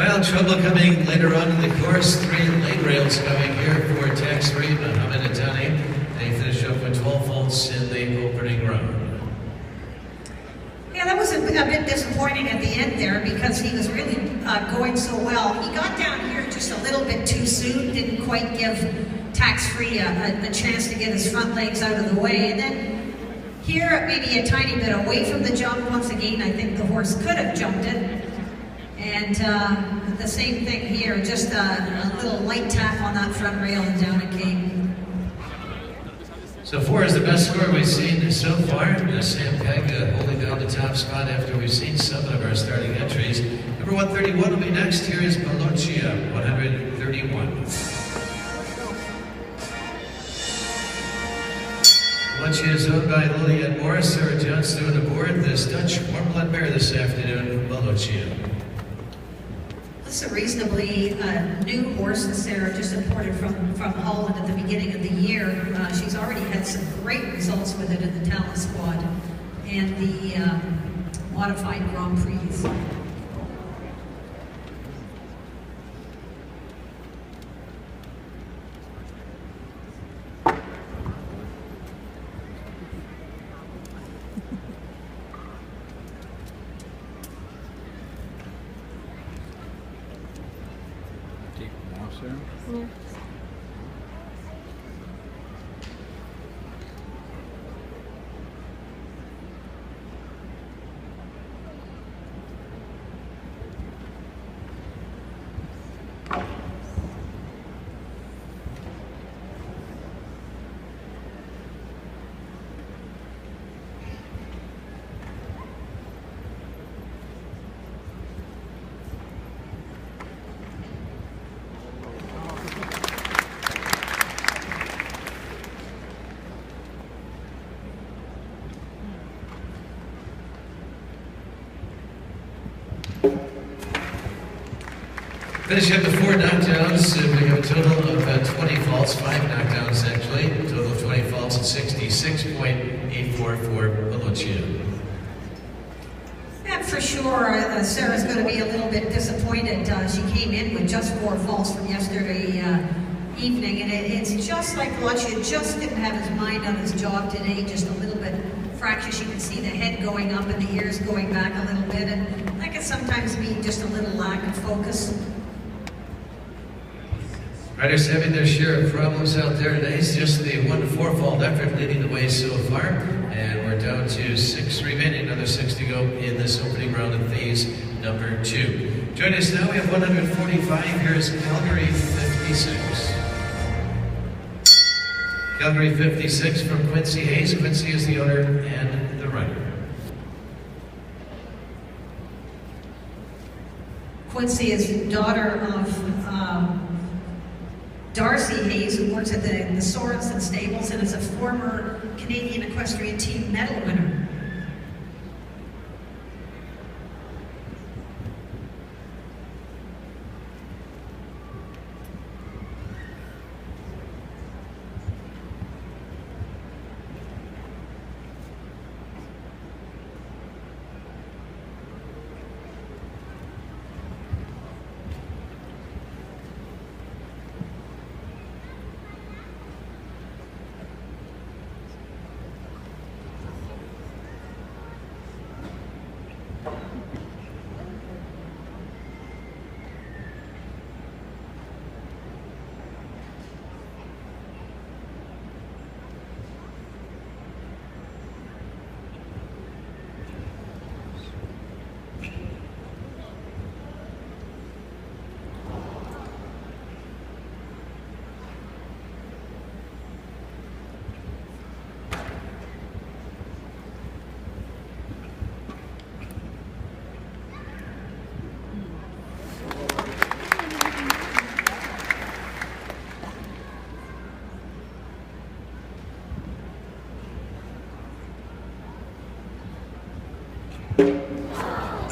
Well, trouble coming later on in the course. 3 lane rails coming here for Tax Free, Muhammad Atani. They finish up with 12 faults in the opening round. Yeah, that was a bit disappointing at the end there because he was really going so well. He got down here just a little bit too soon, didn't quite give Tax Free a chance to get his front legs out of the way. And then here, maybe a tiny bit away from the jump. Once again, I think the horse could have jumped it. And the same thing here, just a little light tap on that front rail and down it came. So 4 is the best score we've seen so far. Sam Pegg holding down the top spot after we've seen 7 of our starting entries. Number 131 will be next. Here is Balochia, 131. Balochia is owned by Lillian Morris. Sarah Johnston on the board. This Dutch warm blood mare this afternoon, Balochia. This is a reasonably new horse that Sarah just imported from Holland at the beginning of the year. She's already had some great results with it in the Talent Squad and the modified Grand Prix. Yeah. Finish up with 4 knockdowns. We have a total of 20 faults, 5 knockdowns actually. A total of 20 faults and 66.84 for Balochia. And for sure, Sarah's going to be a little bit disappointed. She came in with just 4 faults from yesterday evening, and it's just like Balochia just didn't have his mind on his job today, just a little bit fractious. You can see the head going up and the ears going back a little bit, and that can sometimes be just a little lack of focus. Riders having their share of problems out there today. It's just the 1-4 fault effort leading the way so far. And we're down to 6 remaining, another 6 to go in this opening round of phase number 2. Join us now, we have 145. Here's Calgary 56. Calgary 56 from Quincy Hayes. Quincy is the owner and the rider. Quincy is the daughter of Darcy Hayes, who works at the Sorensen Stables and is a former Canadian Equestrian Team medal winner.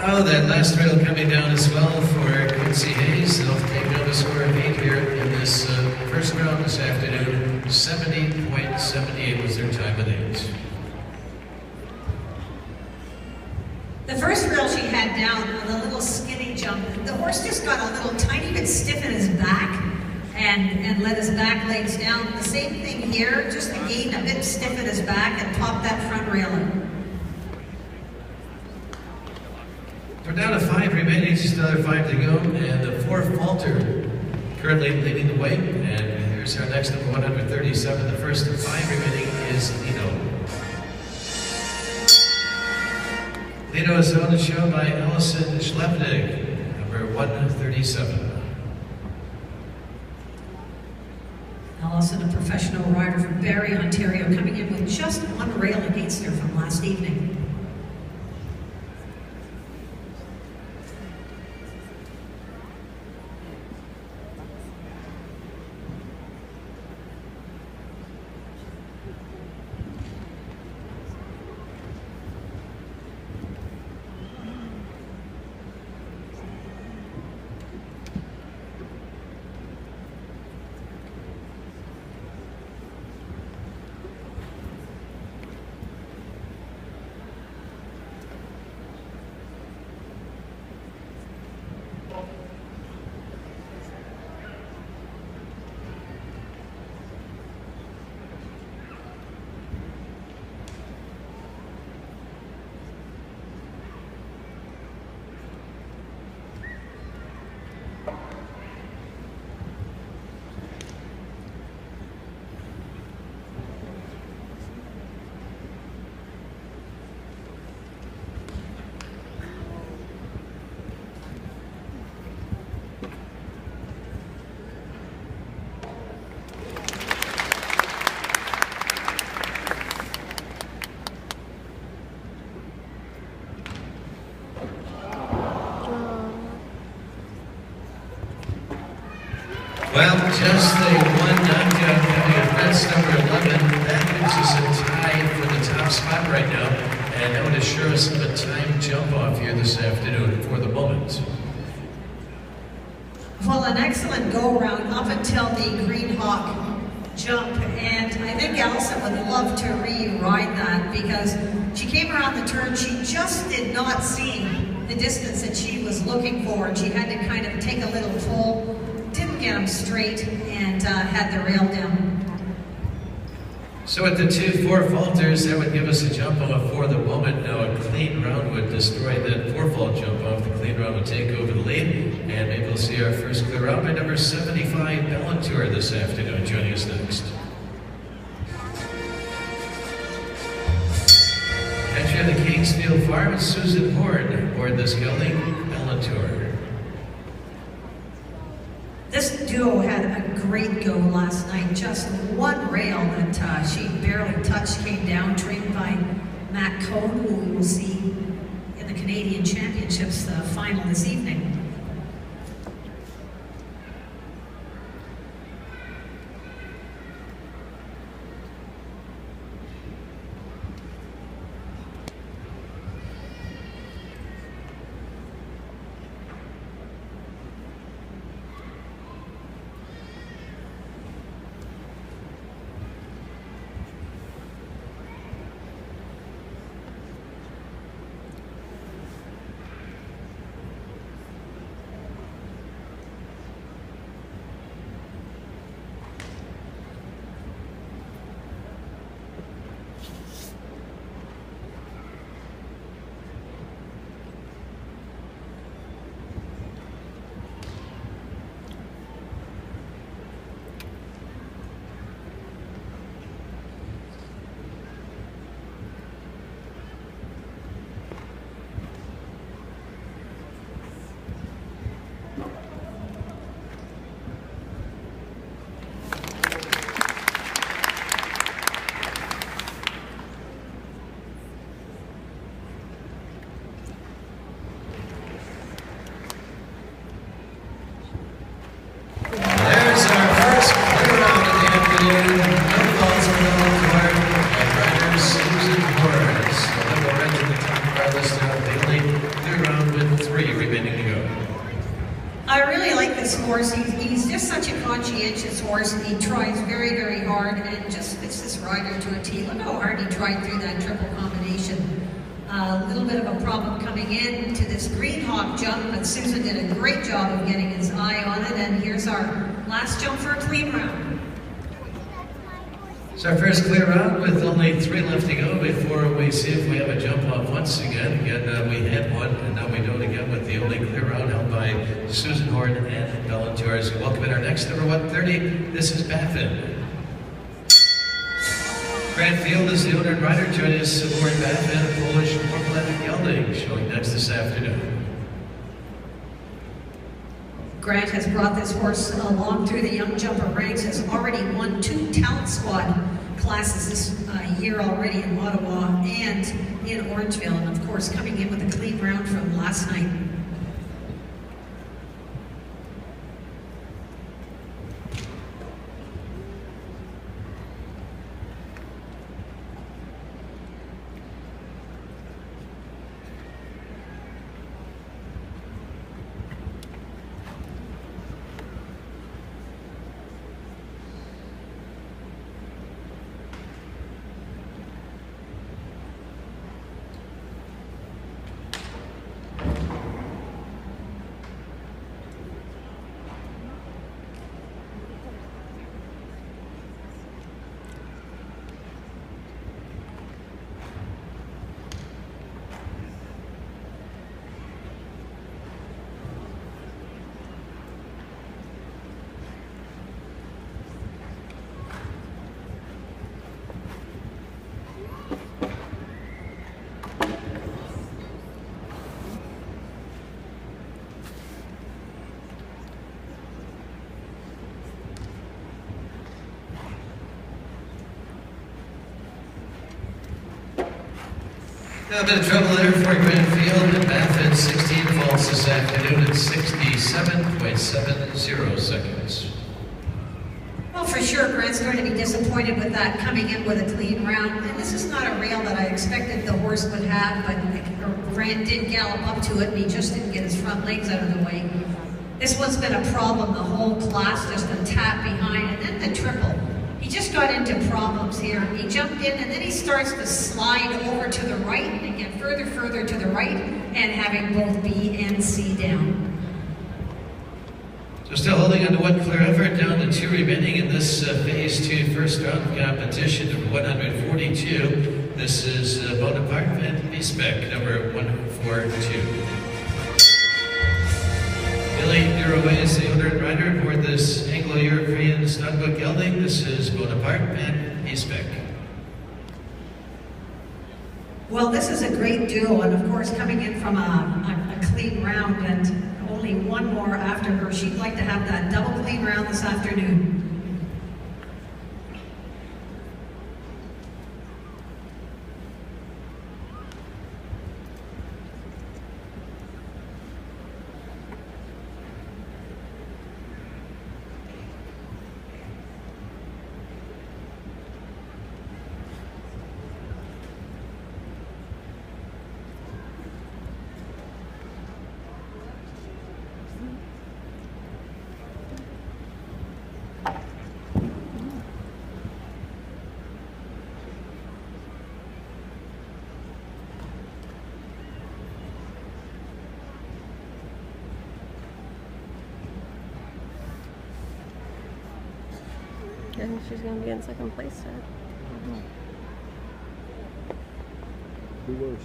Oh, that last rail coming down as well for Quincy Hayes. They'll take down a score of 8 here in this first round this afternoon. 70.78 was their time of 8. The first rail she had down, the little skinny jump. The horse just got a little tiny bit stiff in his back and let his back legs down. The same thing here, just again a bit stiff in his back and pop that front rail in. We're down to 5 remaining, just another 5 to go, and the 4 Falter currently leading the way. And here's our next number, 137. The first of 5 remaining is Lino. Lino is on the show by Allison Schlepnik, number 137. Allison, a professional rider from Barrie, Ontario, coming in with just 1 rail against her from last evening. Well, just the one knockout coming at Reds number 11. That gives us a tie for the top spot right now, and that would assure us of a time jump off here this afternoon for the moment. Well, an excellent go-around up until the Green Hawk jump, and I think Allison would love to re-ride that because she came around the turn, she just did not see the distance that she was looking for, and she had to kind of take a little pull. Didn't get them straight and had the rail down. So at the 2-4 Falters, that would give us a jump off for the moment. Now a clean round would destroy that 4-fault jump off. The clean round would take over the lead, and maybe we'll see our first clear out by number 75 Ballantour this afternoon. Joining us next. Entry the Kingsfield Farm is Susan Horn aboard this gelding, Ballantour. This duo had a great go last night. Just 1 rail that she barely touched came down, trained by Matt Cohn, who we will see in the Canadian Championships final this evening. He's just such a conscientious horse, and he tries very, very hard and just fits this rider to a T. Look how hard he tried through that triple combination. A little bit of a problem coming in to this green hawk jump, but Susan did a great job of getting his eye on it, and here's our last jump for a clean round. It's our first clear round with only 3 left to go before we see if we have a jump off once again. Again, we had one, and now we do it again with the only clear round held by Susan Horn and Bella Torres. Welcome in our next number 130. This is Baffin. Grant Field is the owner and rider. Joining us aboard Baffin, Polish Warplanet Gelding, showing next this afternoon. Grant has brought this horse along through the young jumper ranks, has already won 2 talent squad classes this year already in Ottawa and in Orangeville, and of course coming in with a clean round from last night. A bit of trouble there for Grant Field and Baffin. 16 faults this afternoon at 67.70 seconds. Well, for sure, Grant's going to be disappointed with that, coming in with a clean round. And this is not a rail that I expected the horse would have, but Grant did gallop up to it, and he just didn't get his front legs out of the way. This one's been a problem the whole class, just a tap behind, and then the triple. He just got into problems here. He jumped in, and then he starts to slide over to the right and get further to the right, and having both B and C down. So still holding on to one clear effort, down to 2 remaining in this phase 2 first round competition of 142. This is Bonaparte Van Biesbeck, number 142. Billy Duraway is the owner and rider aboard this Anglo-European Studbook Gelding. This is Bonaparte Van Biesbeck. Well, this is a great duo, and of course coming in from a clean round, and only one more after her. She'd like to have that double clean round this afternoon. I think she's going to be in second place, Dad. Who was?